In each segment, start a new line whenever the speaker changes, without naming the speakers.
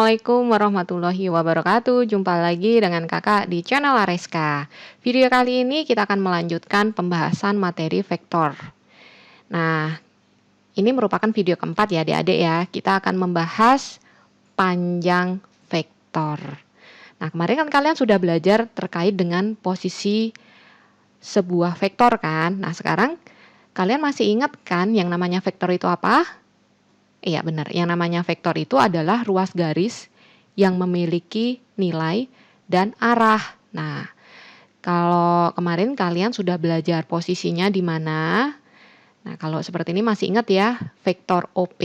Assalamualaikum warahmatullahi wabarakatuh. Jumpa lagi dengan Kakak di channel Areska. Video kali ini kita akan melanjutkan pembahasan materi vektor. Nah, ini merupakan video keempat ya adik-adik ya. Kita akan membahas panjang vektor. Nah, kemarin kan kalian sudah belajar terkait dengan posisi sebuah vektor kan. Nah, sekarang kalian masih ingat kan yang namanya vektor itu apa? Iya benar, yang namanya vektor itu adalah ruas garis yang memiliki nilai dan arah. Nah, kalau kemarin kalian sudah belajar posisinya di mana. Nah, kalau seperti ini masih ingat ya, vektor OP.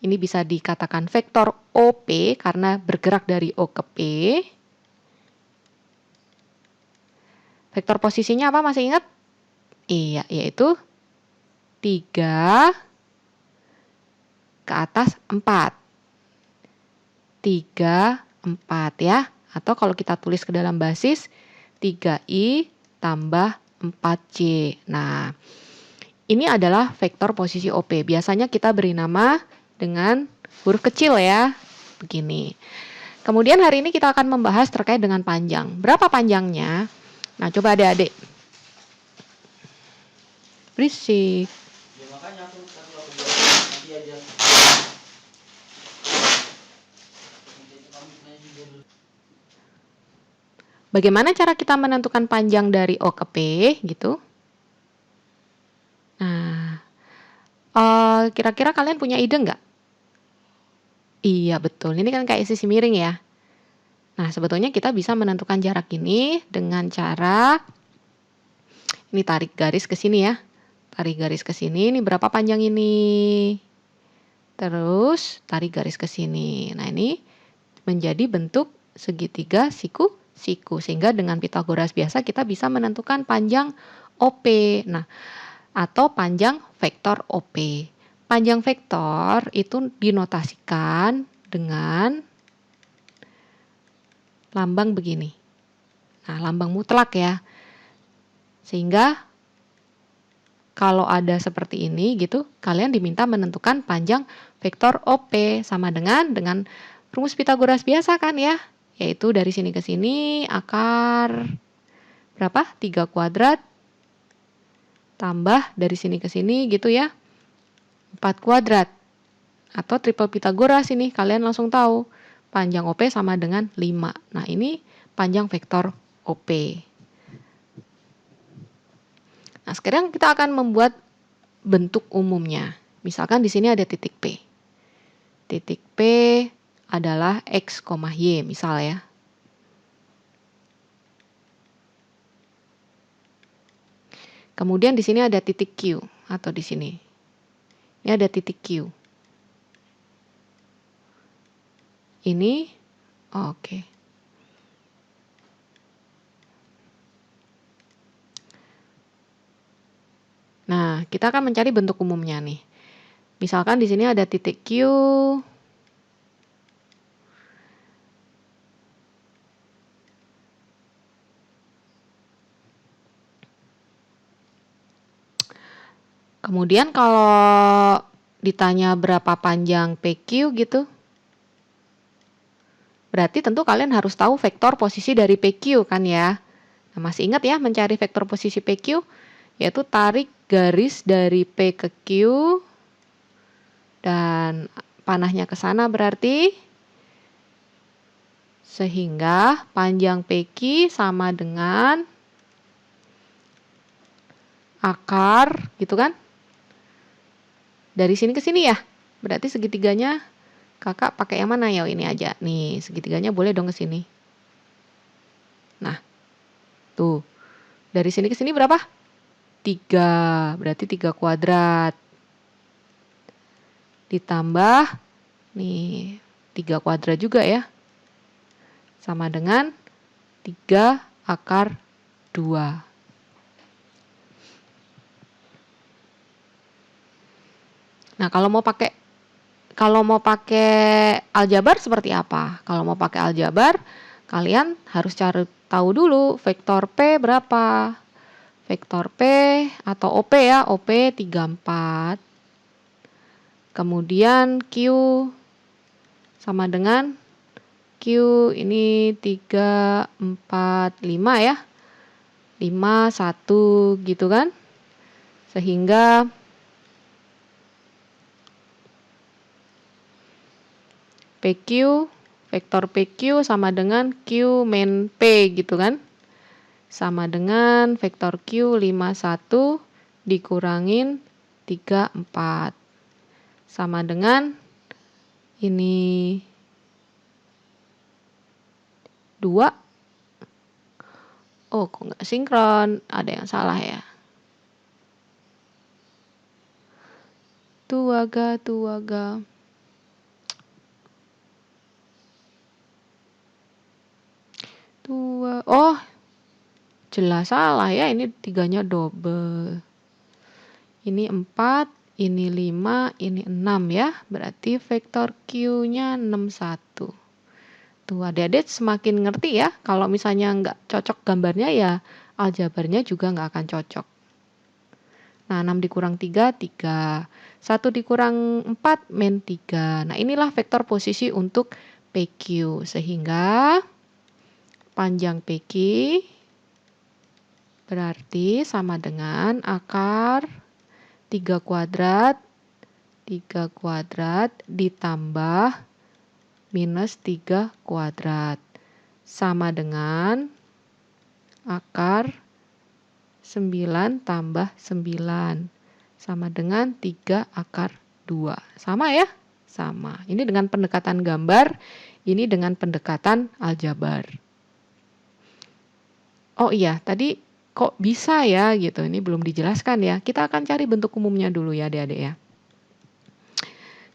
Ini bisa dikatakan vektor OP karena bergerak dari O ke P. Vektor posisinya apa masih ingat? Iya, yaitu 3 ke atas 4. 3, 4 ya. Atau kalau kita tulis ke dalam basis, 3i tambah 4j. Nah, ini adalah vektor posisi OP. Biasanya kita beri nama dengan huruf kecil ya. Begini. Kemudian hari ini kita akan membahas terkait dengan panjang. Berapa panjangnya? Nah, coba adik-adik. Berisik.
Ya makanya aku nanti aja.
Bagaimana cara kita menentukan panjang dari O ke P gitu? Nah, kira-kira kalian punya ide nggak? Iya betul, ini kan kayak sisi miring ya. Nah, sebetulnya kita bisa menentukan jarak ini dengan cara ini tarik garis ke sini ya. Tarik garis ke sini, ini berapa panjang ini? Terus tarik garis ke sini. Nah, ini menjadi bentuk segitiga siku-siku. Sehingga dengan Pitagoras biasa kita bisa menentukan panjang OP. Nah, atau panjang vektor OP. Panjang vektor itu dinotasikan dengan lambang begini. Nah, lambang mutlak ya. Sehingga kalau ada seperti ini gitu, kalian diminta menentukan panjang vektor OP sama dengan rumus Pitagoras biasa kan ya. Yaitu dari sini ke sini akar berapa? 3 kuadrat tambah dari sini ke sini gitu ya. 4 kuadrat. Atau triple Pitagoras ini kalian langsung tahu. Panjang OP sama dengan 5. Nah, ini panjang vektor OP. Nah, sekarang kita akan membuat bentuk umumnya. Misalkan di sini ada titik P. Titik P adalah X, Y misal ya. Kemudian di sini ada titik Q atau di sini. Ini ada titik Q. Ini oke. Nah, kita akan mencari bentuk umumnya nih. Misalkan di sini ada titik Q. Kemudian kalau ditanya berapa panjang PQ gitu, berarti tentu kalian harus tahu vektor posisi dari PQ kan ya. Nah, masih ingat ya mencari vektor posisi PQ? Yaitu tarik garis dari P ke Q dan panahnya ke sana berarti sehingga panjang PQ sama dengan akar gitu kan. Dari sini ke sini ya. Berarti segitiganya kakak pakai yang mana ya? Ini aja. Nih, segitiganya boleh dong ke sini. Nah, tuh. Dari sini ke sini berapa? 3. Berarti 3 kuadrat. Ditambah, nih, 3 kuadrat juga ya. Sama dengan 3 akar 2. Nah, kalau mau pakai aljabar seperti apa? Kalau mau pakai aljabar, kalian harus cari tahu dulu vektor P berapa. Vektor P atau OP ya, OP 34. Kemudian Q sama dengan Q ini 3, 4, 5 ya. 5, 1 gitu kan. Sehingga PQ, vektor PQ sama dengan Q min P gitu kan. Sama dengan vektor Q 5, 1 dikurangin 3, 4. Sama dengan ini 2. Oh, kok nggak sinkron? Ada yang salah ya. Tuaga. Oh, jelas salah ya. Ini 3-nya double. Ini 4, ini 5, ini 6 ya. Berarti vektor Q-nya 6, 1. Tuh, adik-adik semakin ngerti ya. Kalau misalnya nggak cocok gambarnya ya, aljabarnya juga nggak akan cocok. Nah, 6 dikurang 3, 3. 1 dikurang 4, min 3. Nah, inilah vektor posisi untuk PQ. Sehingga panjang PQ berarti sama dengan akar 3 kuadrat ditambah minus 3 kuadrat. Sama dengan akar 9 tambah 9. Sama dengan 3 akar 2. Sama ya? Sama. Ini dengan pendekatan gambar, ini dengan pendekatan aljabar. Oh iya, tadi kok bisa ya gitu, ini belum dijelaskan ya. Kita akan cari bentuk umumnya dulu ya adik-adik ya.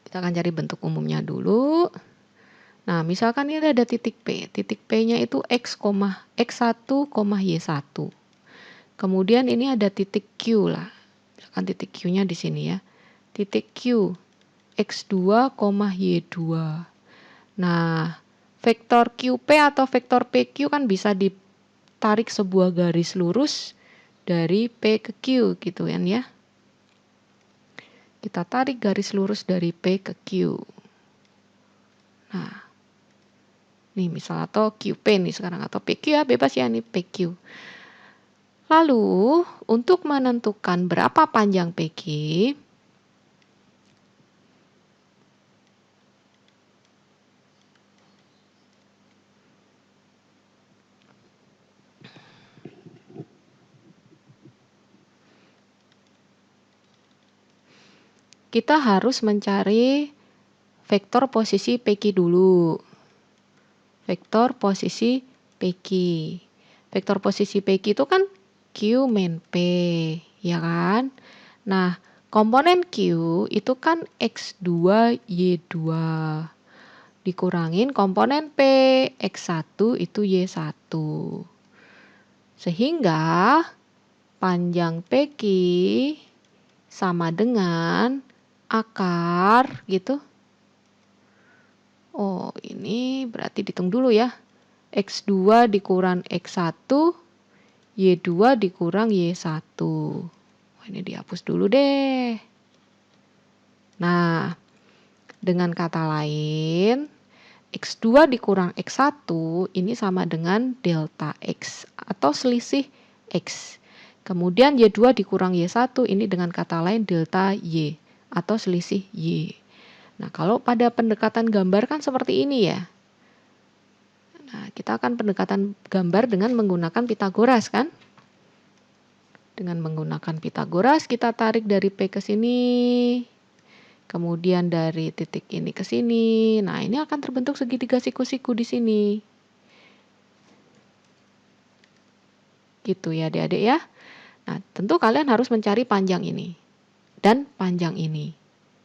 Kita akan cari bentuk umumnya dulu. Nah, misalkan ini ada titik P. Titik P-nya itu X1, Y1. Kemudian ini ada titik Q lah. Misalkan titik Q-nya di sini ya. Titik Q, X2, Y2. Nah, vektor QP atau vektor PQ kan bisa ditarik sebuah garis lurus dari P ke Q gitu kan ya. Kita tarik garis lurus dari P ke Q. Nah, nih misal atau QP nih sekarang atau PQ ya bebas ya nih PQ. Lalu untuk menentukan berapa panjang PQ, kita harus mencari vektor posisi PQ dulu. Vektor posisi PQ. Vektor posisi PQ itu kan Q min P, ya kan? Nah, komponen Q itu kan X2, Y2. Dikurangin komponen P, X1 itu Y1. Sehingga panjang PQ sama dengan akar gitu. Oh, ini berarti dihitung dulu ya. X2 dikurang X1, Y2 dikurang Y1. Oh, ini dihapus dulu deh. Nah, dengan kata lain, X2 dikurang X1 ini sama dengan delta X atau selisih X. Kemudian Y2 dikurang Y1 ini dengan kata lain delta Y atau selisih Y. Nah, kalau pada pendekatan gambar kan seperti ini ya. Nah, kita akan pendekatan gambar dengan menggunakan Pitagoras kan? Dengan menggunakan Pitagoras kita tarik dari P ke sini. Kemudian dari titik ini ke sini. Nah, ini akan terbentuk segitiga siku-siku di sini. Gitu ya adik-adik ya. Nah, tentu kalian harus mencari panjang ini dan panjang ini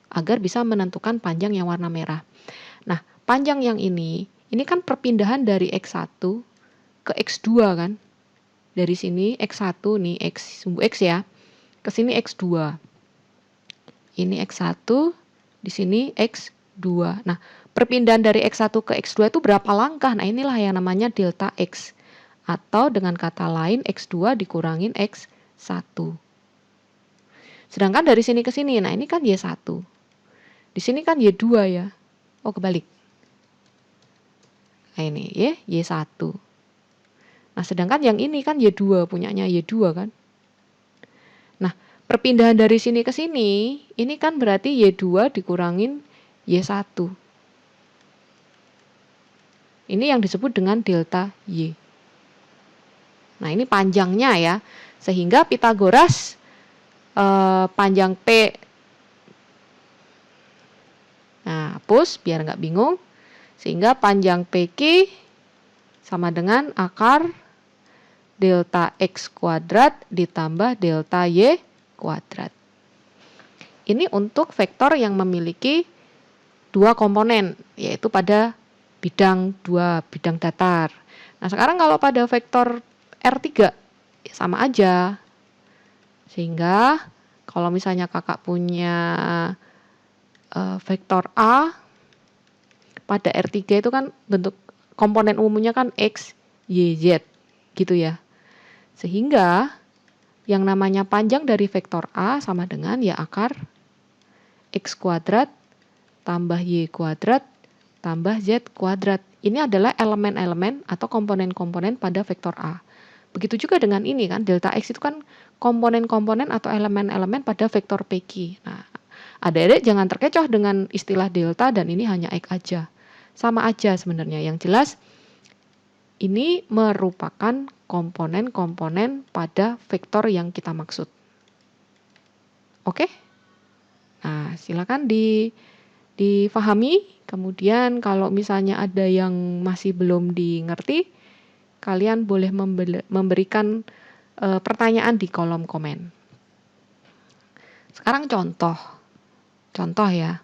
agar bisa menentukan panjang yang warna merah. Nah, panjang yang ini kan perpindahan dari X1 ke X2 kan. Dari sini X1 nih, X sumbu X ya. Ke sini X2. Ini X1, di sini X2. Nah, perpindahan dari X1 ke X2 itu berapa langkah? Nah, inilah yang namanya delta X. Atau dengan kata lain X2 dikurangin X1. Sedangkan dari sini ke sini, nah ini kan Y1. Di sini kan Y2 ya. Oh, kebalik. Nah ini Y1. Nah sedangkan yang ini kan Y2, punyanya Y2 kan. Nah perpindahan dari sini ke sini, ini kan berarti Y2 dikurangin Y1. Ini yang disebut dengan delta Y. Nah ini panjangnya ya. Sehingga Pitagoras panjang P. Nah hapus biar nggak bingung. Sehingga panjang PQ sama dengan akar delta X kuadrat ditambah delta Y kuadrat. Ini untuk vektor yang memiliki dua komponen, yaitu pada bidang datar. Nah sekarang kalau pada vektor R3 ya sama aja. Sehingga kalau misalnya kakak punya vektor A pada R3 itu kan bentuk komponen umumnya kan X, Y, Z gitu ya. Sehingga yang namanya panjang dari vektor A sama dengan ya akar X kuadrat tambah Y kuadrat tambah Z kuadrat. Ini adalah elemen-elemen atau komponen-komponen pada vektor A. Begitu juga dengan ini kan, delta X itu kan komponen-komponen atau elemen-elemen pada vektor PQ. Nah, adik-adik jangan terkecoh dengan istilah delta dan ini hanya X aja. Sama aja sebenarnya. Yang jelas ini merupakan komponen-komponen pada vektor yang kita maksud. Oke? Nah, silakan difahami. Kemudian kalau misalnya ada yang masih belum dimengerti, kalian boleh memberikan pertanyaan di kolom komen. Sekarang contoh ya.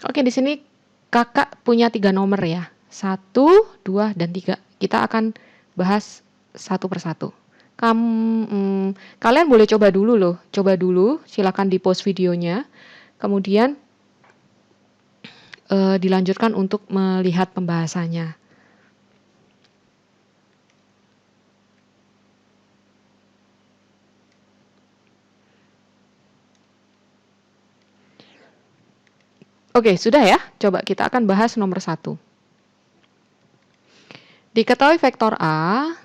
Oke, di sini kakak punya 3 nomor ya. 1, 2, dan 3. Kita akan bahas satu persatu. Kalian boleh coba dulu loh. Coba dulu, silakan di pause videonya. Kemudian dilanjutkan untuk melihat pembahasannya. Oke, sudah ya. Coba kita akan bahas nomor 1. Diketahui vektor A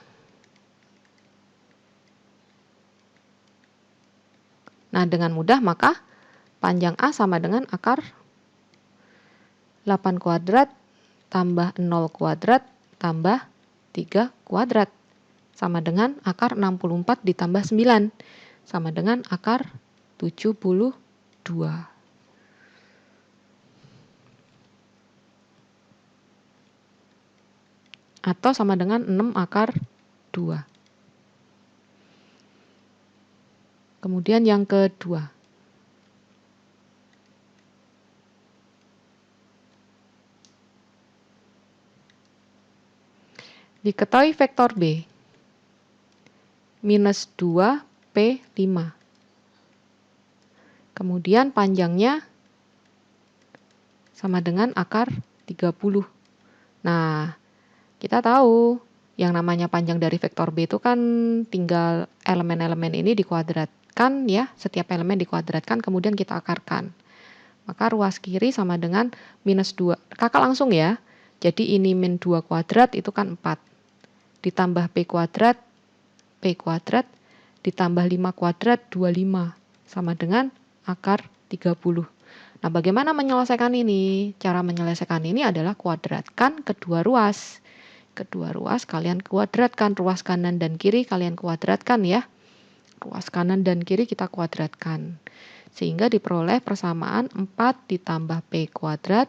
nah dengan mudah maka panjang A sama dengan akar 8 kuadrat tambah 0 kuadrat tambah 3 kuadrat sama dengan akar 64 ditambah 9 sama dengan akar 72. Atau sama dengan 6 akar 2. Kemudian yang kedua. Diketahui vektor B minus 2P5. Kemudian panjangnya sama dengan akar 30. Nah, kita tahu yang namanya panjang dari vektor B itu kan tinggal elemen-elemen ini dikuadratkan ya, setiap elemen dikuadratkan kemudian kita akarkan. Maka ruas kiri sama dengan minus 2. Kakak langsung ya. Jadi ini min 2 kuadrat itu kan 4. Ditambah P kuadrat ditambah 5 kuadrat 25 sama dengan akar 30. Nah, bagaimana menyelesaikan ini? Cara menyelesaikan ini adalah kuadratkan kedua ruas. Kedua ruas kalian kuadratkan, ruas kanan dan kiri kalian kuadratkan ya. Ruas kanan dan kiri kita kuadratkan. Sehingga diperoleh persamaan 4 ditambah P kuadrat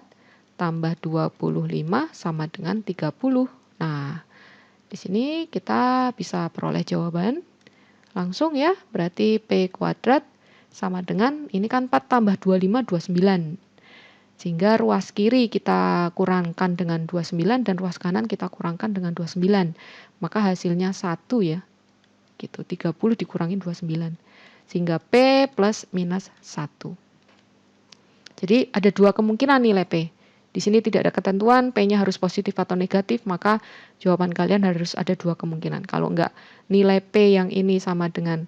tambah 25 sama dengan 30. Nah, di sini kita bisa peroleh jawaban langsung ya. Berarti P kuadrat sama dengan, ini kan 4 tambah 25, 29. Sehingga ruas kiri kita kurangkan dengan 29 dan ruas kanan kita kurangkan dengan 29. Maka hasilnya 1 ya. Gitu, 30 dikurangi 29. Sehingga P plus minus 1. Jadi ada 2 kemungkinan nilai P. Di sini tidak ada ketentuan P-nya harus positif atau negatif, maka jawaban kalian harus ada 2 kemungkinan. Kalau enggak, nilai P yang ini sama dengan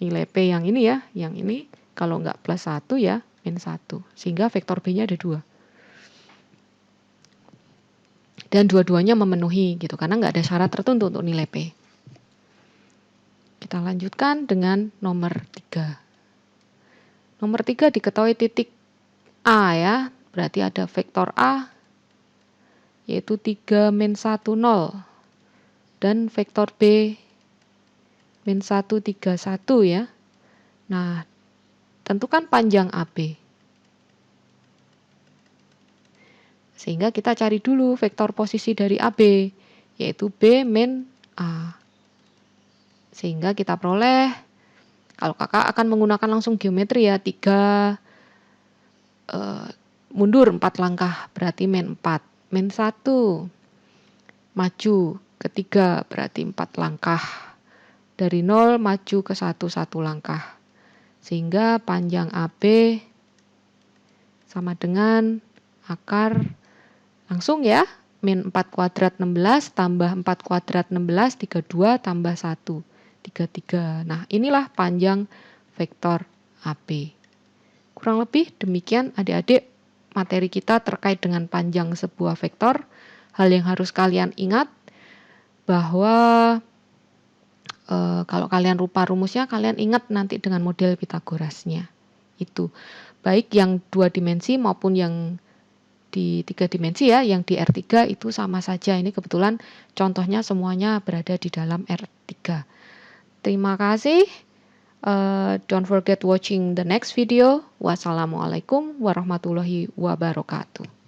nilai P yang ini ya, yang ini kalau nggak plus 1 ya min 1. Sehingga vektor B-nya ada 2. Dan dua-duanya memenuhi gitu, karena nggak ada syarat tertentu untuk nilai P. Kita lanjutkan dengan nomor 3. Nomor 3 diketahui titik A ya, berarti ada vektor A, yaitu 3 min 1, 0. Dan vektor B, min 1, 3, 1 ya. Nah, tentukan panjang AB. Sehingga kita cari dulu vektor posisi dari AB, yaitu B min A. Sehingga kita peroleh, kalau kakak akan menggunakan langsung geometri ya, 3 mundur 4 langkah, berarti min 4. Min 1, maju ke 3, berarti 4 langkah. Dari 0 maju ke 1, 1 langkah. Sehingga panjang AB sama dengan akar langsung ya, min 4 kuadrat 16 tambah 4 kuadrat 16, 32 tambah 1, 33. Nah, inilah panjang vektor AB. Kurang lebih demikian adik-adik materi kita terkait dengan panjang sebuah vektor. Hal yang harus kalian ingat bahwa kalau kalian lupa rumusnya, kalian ingat nanti dengan model Pitagorasnya. Itu baik yang 2 dimensi maupun yang di 3 dimensi ya, yang di R3 itu sama saja. Ini kebetulan contohnya semuanya berada di dalam R3. Terima kasih. Don't forget watching the next video. Wassalamualaikum warahmatullahi wabarakatuh.